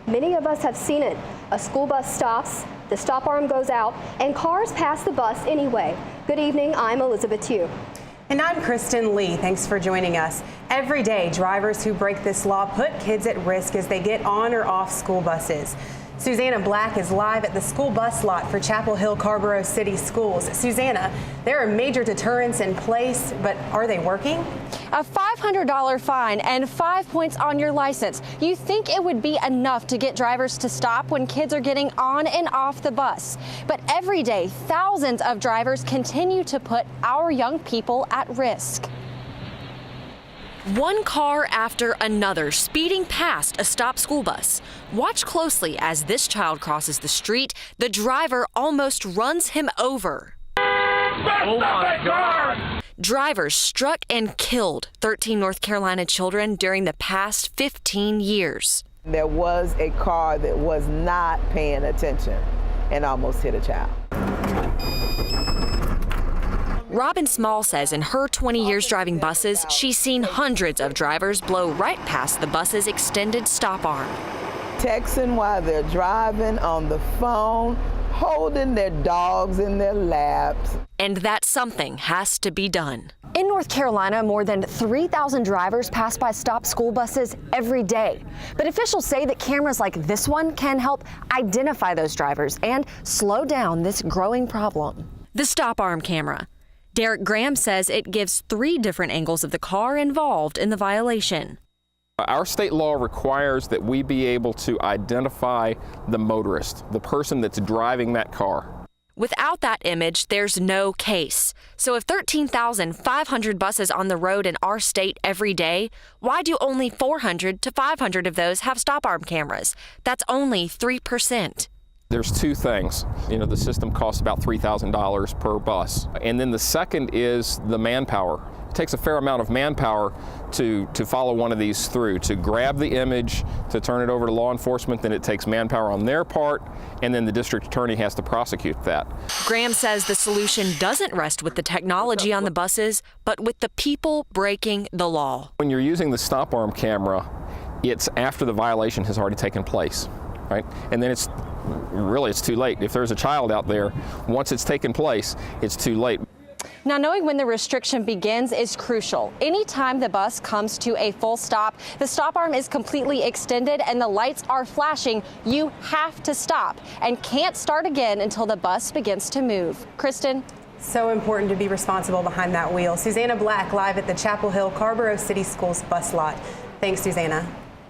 Many of us have seen it. A school bus stops, the stop arm goes out, and cars pass the bus anyway. Good evening, I'm Elizabeth Tew. And I'm Kristen Lee. Thanks for joining us. Every day, drivers who break this law put kids at risk as they get on or off school buses. Susanna Black is live at the school bus lot for Chapel Hill Carrboro City Schools. Susanna, there are major deterrents in place, but are they working? A $500 fine and 5 points on your license. You think it would be enough to get drivers to stop when kids are getting on and off the bus. But every day, thousands of drivers continue to put our young people at risk. One car after another speeding past a stopped school bus. Watch closely as this child crosses the street. The driver almost runs him over. Oh my God. Drivers struck and killed 13 North Carolina children during the past 15 years. There was a car that was not paying attention and almost hit a child. Robin Small says in her 20 years driving buses, she's seen hundreds of drivers blow right past the bus's extended stop arm. Texting while they're driving on the phone, holding their dogs in their laps. And that something has to be done. In North Carolina, more than 3,000 drivers pass by stopped school buses every day. But officials say that cameras like this one can help identify those drivers and slow down this growing problem. The stop arm camera. Derek Graham says it gives 3 different angles of the car involved in the violation. Our state law requires that we be able to identify the motorist, the person that's driving that car. Without that image, there's no case. So if 13,500 buses on the road in our state every day, why do only 400 to 500 of those have stop arm cameras? That's only 3%. There's 2 things. The system costs about $3,000 per bus. And then the second is the manpower. It takes a fair amount of manpower to follow one of these through, to grab the image, to turn it over to law enforcement. Then it takes manpower on their part, and then the district attorney has to prosecute that. Graham says the solution doesn't rest with the technology on the buses, but with the people breaking the law. When you're using the stop arm camera, it's after the violation has already taken place, right? And then it's too late. If there's a child out there, once it's taken place, it's too late. Now, knowing when the restriction begins is crucial. Anytime the bus comes to a full stop, the stop arm is completely extended and the lights are flashing. You have to stop and can't start again until the bus begins to move. Kristen? So important to be responsible behind that wheel. Susanna Black live at the Chapel Hill Carrboro City Schools bus lot. Thanks, Susanna.